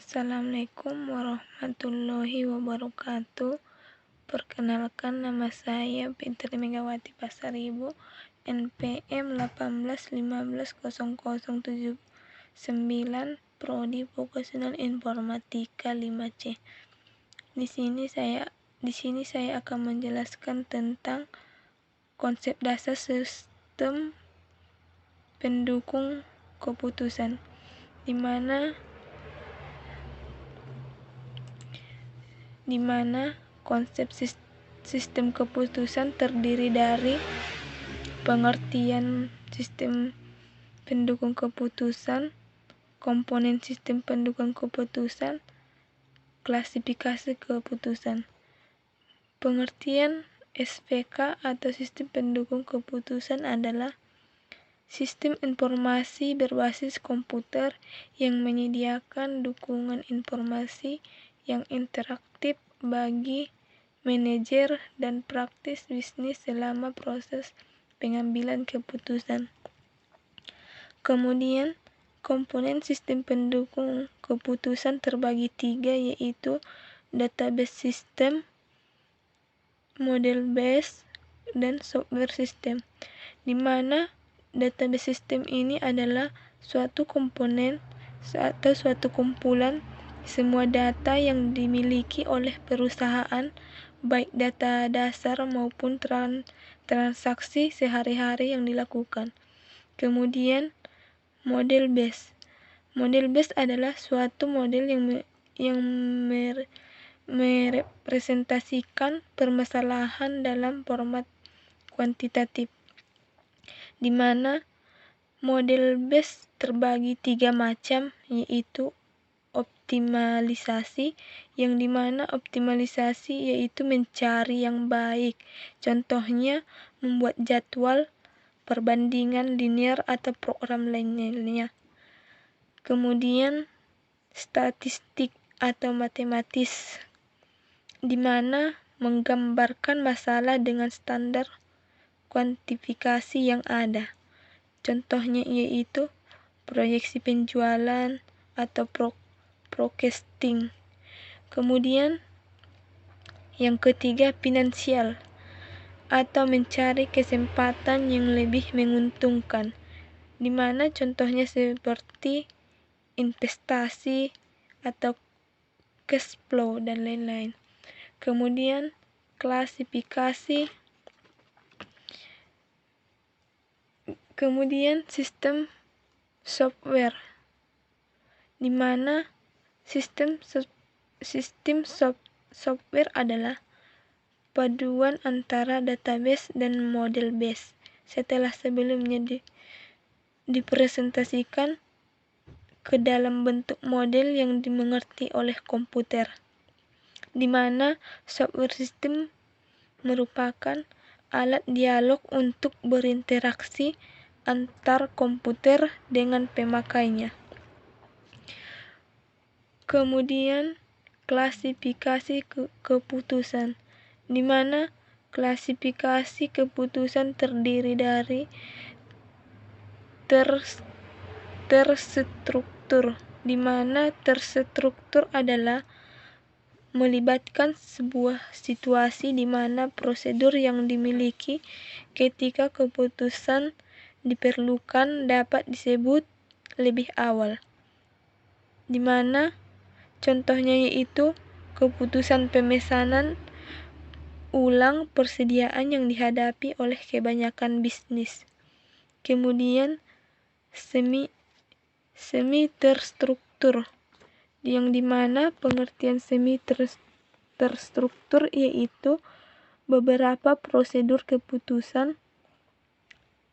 Assalamualaikum warahmatullahi wabarakatuh. Perkenalkan, nama saya Fitri Megawati Pasaribu, NPM 18150079, Prodi Vokasional Informatika 5C. Di sini saya akan menjelaskan tentang konsep dasar sistem pendukung keputusan, di mana konsep sistem keputusan terdiri dari pengertian sistem pendukung keputusan, komponen sistem pendukung keputusan, klasifikasi keputusan. Pengertian SPK atau sistem pendukung keputusan adalah sistem informasi berbasis komputer yang menyediakan dukungan informasi yang interaktif bagi manajer dan praktis bisnis selama proses pengambilan keputusan. Kemudian, komponen sistem pendukung keputusan terbagi 3, yaitu database system, model base, dan software system, di mana database system ini adalah suatu komponen atau suatu kumpulan semua data yang dimiliki oleh perusahaan, baik data dasar maupun transaksi sehari-hari yang dilakukan. Kemudian, model base. Model base adalah suatu model yang merepresentasikan permasalahan dalam format kuantitatif, di mana model base terbagi 3 macam, yaitu optimalisasi, yang dimana optimalisasi yaitu mencari yang baik, contohnya membuat jadwal, perbandingan linear atau program lainnya. Kemudian statistik atau matematis, di mana menggambarkan masalah dengan standar kuantifikasi yang ada, contohnya yaitu proyeksi penjualan atau forecasting. Kemudian yang ketiga, finansial atau mencari kesempatan yang lebih menguntungkan, di mana contohnya seperti investasi atau cash flow dan lain-lain. Kemudian sistem software, di mana sistem software adalah paduan antara database dan model base setelah sebelumnya dipresentasikan ke dalam bentuk model yang dimengerti oleh komputer, di mana software system merupakan alat dialog untuk berinteraksi antar komputer dengan pemakainya. Kemudian klasifikasi keputusan, di mana klasifikasi keputusan terdiri dari terstruktur, di mana terstruktur adalah melibatkan sebuah situasi di mana prosedur yang dimiliki ketika keputusan diperlukan dapat disebut lebih awal, di mana contohnya yaitu keputusan pemesanan ulang persediaan yang dihadapi oleh kebanyakan bisnis. Kemudian semi terstruktur, yang dimana pengertian semi terstruktur yaitu beberapa prosedur keputusan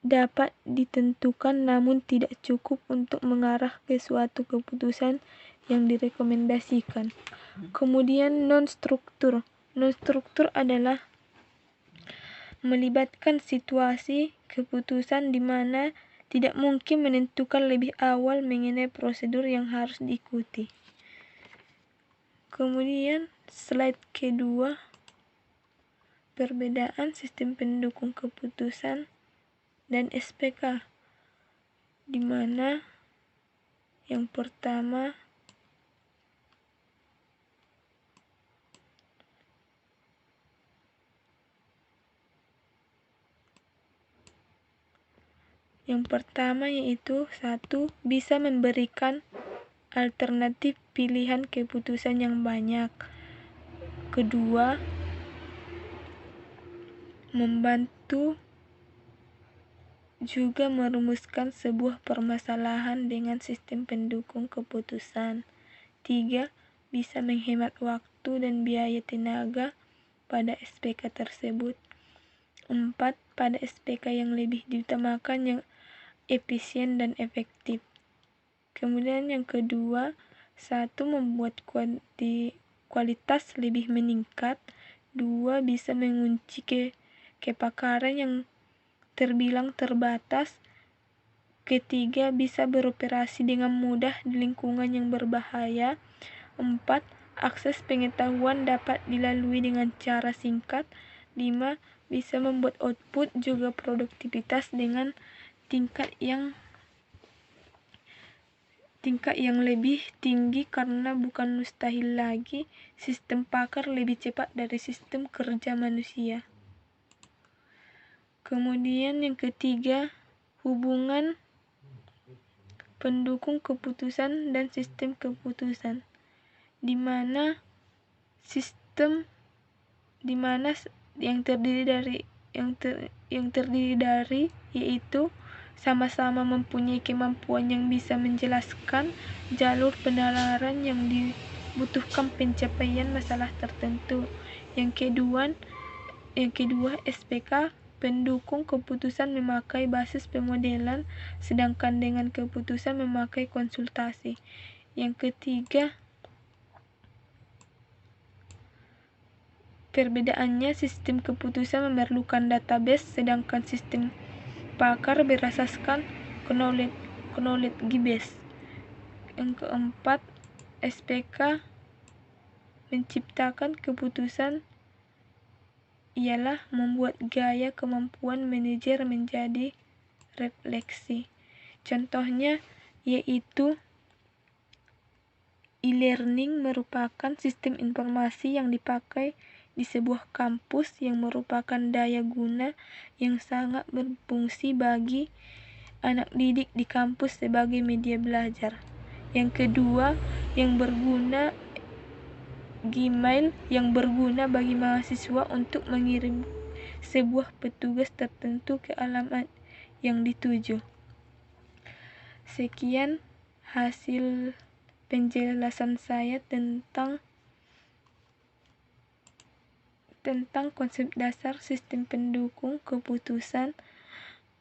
dapat ditentukan namun tidak cukup untuk mengarah ke suatu keputusan yang direkomendasikan. Kemudian non-struktur adalah melibatkan situasi keputusan di mana tidak mungkin menentukan lebih awal mengenai prosedur yang harus diikuti. Kemudian slide kedua, perbedaan sistem pendukung keputusan dan SPK, di mana yang pertama Yang pertama yaitu 1. Bisa memberikan alternatif pilihan keputusan yang banyak. Kedua, membantu juga merumuskan sebuah permasalahan dengan sistem pendukung keputusan. 3. Bisa menghemat waktu dan biaya tenaga pada SPK tersebut. 4. Pada SPK yang lebih diutamakan yang efisien dan efektif. Kemudian yang kedua, 1. Membuat kualitas lebih meningkat. 2. Bisa mengunci kepakaran yang terbilang terbatas. Ketiga, bisa beroperasi dengan mudah di lingkungan yang berbahaya. 4. Akses pengetahuan dapat dilalui dengan cara singkat. 5. Bisa membuat output juga produktivitas dengan tingkat yang lebih tinggi, karena bukan mustahil lagi sistem pakar lebih cepat dari sistem kerja manusia. Kemudian yang ketiga, hubungan pendukung keputusan dan sistem keputusan, di mana yang terdiri dari yaitu sama-sama mempunyai kemampuan yang bisa menjelaskan jalur penalaran yang dibutuhkan pencapaian masalah tertentu. Yang kedua, SPK pendukung keputusan memakai basis pemodelan, sedangkan dengan keputusan memakai konsultasi. Yang ketiga, perbedaannya sistem keputusan memerlukan database, sedangkan sistem pakar berasaskan knowledge base. Yang keempat, SPK menciptakan keputusan ialah membuat gaya kemampuan manajer menjadi refleksi. Contohnya yaitu e-learning merupakan sistem informasi yang dipakai di sebuah kampus yang merupakan daya guna yang sangat berfungsi bagi anak didik di kampus sebagai media belajar. Yang kedua, Gmail yang berguna bagi mahasiswa untuk mengirim sebuah petugas tertentu ke alamat yang dituju. Sekian hasil penjelasan saya tentang konsep dasar sistem pendukung keputusan.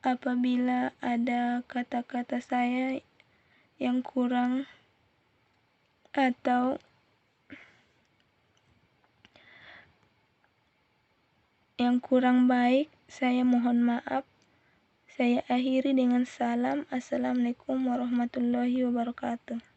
Apabila ada kata-kata saya yang kurang atau yang kurang baik, saya mohon maaf. Saya akhiri dengan salam. Assalamualaikum warahmatullahi wabarakatuh.